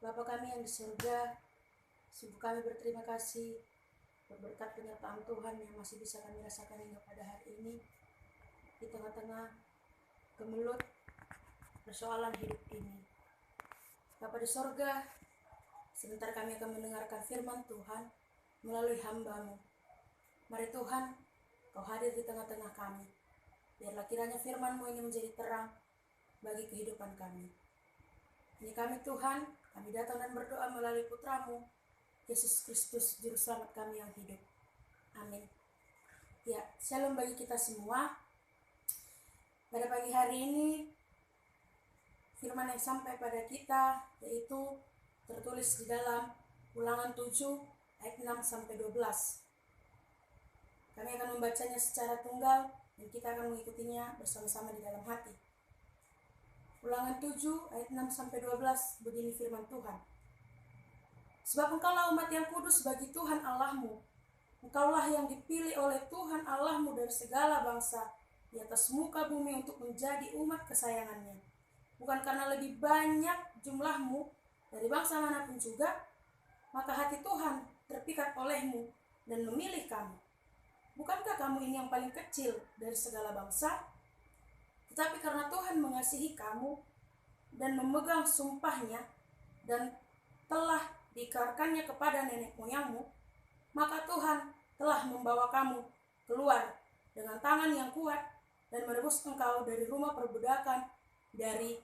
Bapa kami yang di surga, sungguh kami berterima kasih berkat penyertaan Tuhan yang masih bisa kami rasakan hingga pada hari ini di tengah-tengah gemulut persoalan hidup ini. Bapa di surga, sebentar kami akan mendengarkan firman Tuhan melalui hamba-Mu. Mari Tuhan, Kau hadir di tengah-tengah kami. Biarlah kiranya firman-Mu ini menjadi terang bagi kehidupan kami. Ini kami Tuhan, kami datang dan berdoa melalui Putra-Mu, Yesus Kristus, Juru Selamat kami yang hidup. Amin. Ya, shalom bagi kita semua. Pada pagi hari ini, firman yang sampai pada kita yaitu tertulis di dalam Ulangan 7 ayat 6-12. Kami akan membacanya secara tunggal dan kita akan mengikutinya bersama-sama di dalam hati. Ulangan 7 ayat 6-12, begini firman Tuhan. Sebab engkaulah umat yang kudus bagi Tuhan Allahmu. Engkaulah yang dipilih oleh Tuhan Allahmu dari segala bangsa di atas muka bumi untuk menjadi umat kesayangannya. Bukan karena lebih banyak jumlahmu dari bangsa manapun juga, maka hati Tuhan terpikat olehmu dan memilih kamu. Bukankah kamu ini yang paling kecil dari segala bangsa? Tetapi karena Tuhan mengasihi kamu dan memegang sumpahnya dan telah diikrarkannya kepada nenek moyangmu, maka Tuhan telah membawa kamu keluar dengan tangan yang kuat dan menebus engkau dari rumah perbudakan, dari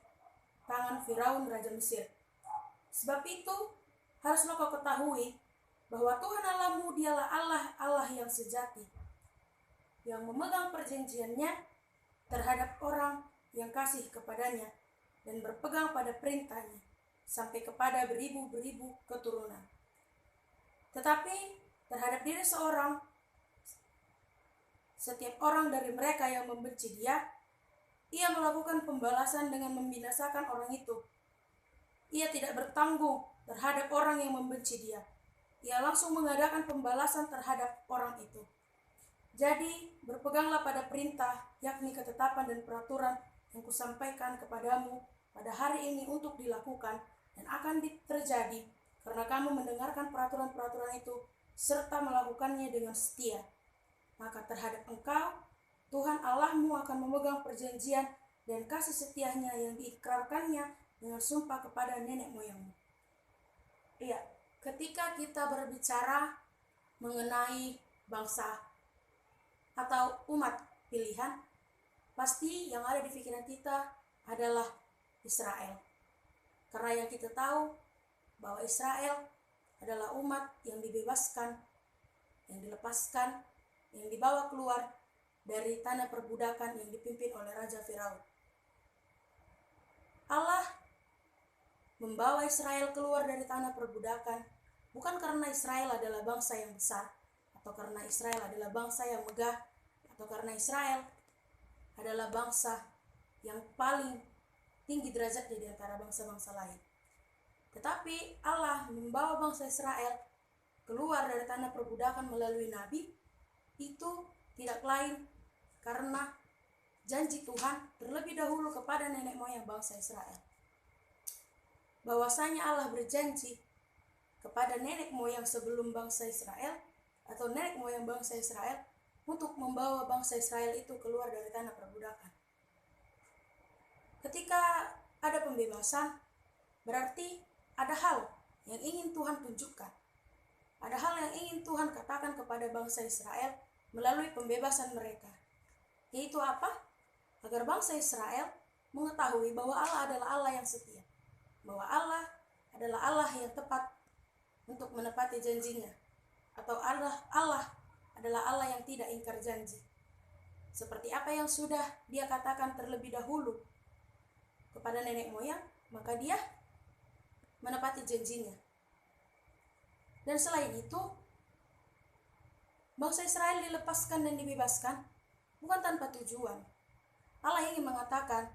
tangan Firaun Raja Mesir. Sebab itu, haruslah kau ketahui bahwa Tuhan Allahmu dialah Allah yang sejati, yang memegang perjanjiannya terhadap orang yang kasih kepadanya dan berpegang pada perintahnya sampai kepada beribu-beribu keturunan. Tetapi terhadap diri setiap orang dari mereka yang membenci dia, ia melakukan pembalasan dengan membinasakan orang itu. Ia tidak bertanggung terhadap orang yang membenci dia. Ia langsung mengadakan pembalasan terhadap orang itu. Jadi, berpeganglah pada perintah, yakni ketetapan dan peraturan yang kusampaikan kepadamu pada hari ini untuk dilakukan dan akan terjadi karena kamu mendengarkan peraturan-peraturan itu serta melakukannya dengan setia. Maka terhadap engkau, Tuhan Allahmu akan memegang perjanjian dan kasih setianya yang diikrarkannya dengan sumpah kepada nenek moyangmu. Iya, ketika kita berbicara mengenai bangsa atau umat pilihan, pasti yang ada di pikiran kita adalah Israel. Karena yang kita tahu bahwa Israel adalah umat yang dibebaskan, yang dilepaskan, yang dibawa keluar dari tanah perbudakan yang dipimpin oleh Raja Firaun. Allah membawa Israel keluar dari tanah perbudakan bukan karena Israel adalah bangsa yang besar, atau karena Israel adalah bangsa yang megah, atau karena Israel adalah bangsa yang paling tinggi derajatnya di antara bangsa-bangsa lain. Tetapi Allah membawa bangsa Israel keluar dari tanah perbudakan melalui nabi, itu tidak lain karena janji Tuhan terlebih dahulu kepada nenek moyang bangsa Israel. Bahwasanya Allah berjanji kepada nenek moyang sebelum bangsa Israel, atau nenek moyang bangsa Israel, untuk membawa bangsa Israel itu keluar dari tanah perbudakan. Ketika ada pembebasan, berarti ada hal yang ingin Tuhan tunjukkan. Ada hal yang ingin Tuhan katakan kepada bangsa Israel melalui pembebasan mereka. Yaitu apa? Agar bangsa Israel mengetahui bahwa Allah adalah Allah yang setia. Bahwa Allah adalah Allah yang tepat untuk menepati janjinya. Atau Allah adalah Allah yang tidak ingkar janji. Seperti apa yang sudah dia katakan terlebih dahulu kepada nenek moyang, maka dia menepati janjinya. Dan selain itu, bangsa Israel dilepaskan dan dibebaskan bukan tanpa tujuan. Allah ingin mengatakan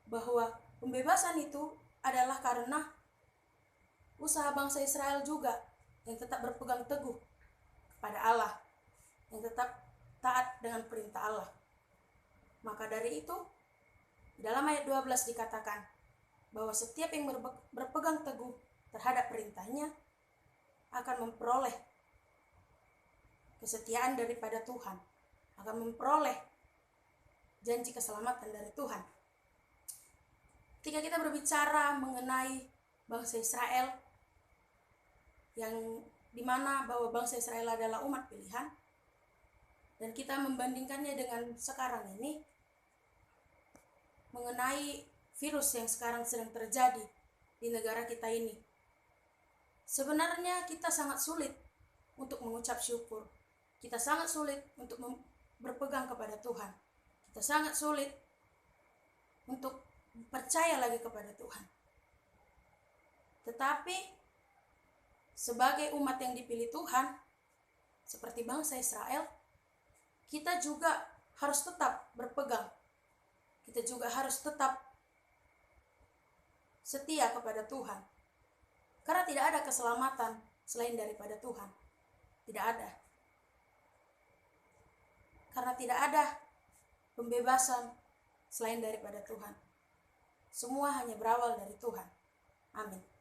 bahwa pembebasan itu adalah karena usaha bangsa Israel juga yang tetap berpegang teguh kepada Allah, yang tetap taat dengan perintah Allah. Maka dari itu, dalam ayat 12 dikatakan bahwa setiap yang berpegang teguh terhadap perintahnya akan memperoleh kesetiaan daripada Tuhan, akan memperoleh janji keselamatan dari Tuhan. Ketika kita berbicara mengenai bangsa Israel, yang dimana bahwa bangsa Israel adalah umat pilihan, dan kita membandingkannya dengan sekarang ini, mengenai virus yang sekarang sedang terjadi di negara kita ini, sebenarnya kita sangat sulit untuk mengucap syukur. Kita sangat sulit untuk berpegang kepada Tuhan. Kita sangat sulit untuk percaya lagi kepada Tuhan. Tetapi sebagai umat yang dipilih Tuhan, seperti bangsa Israel, kita juga harus tetap berpegang. Kita juga harus tetap setia kepada Tuhan. Karena tidak ada keselamatan selain daripada Tuhan. Tidak ada. Karena tidak ada pembebasan selain daripada Tuhan. Semua hanya berawal dari Tuhan. Amin.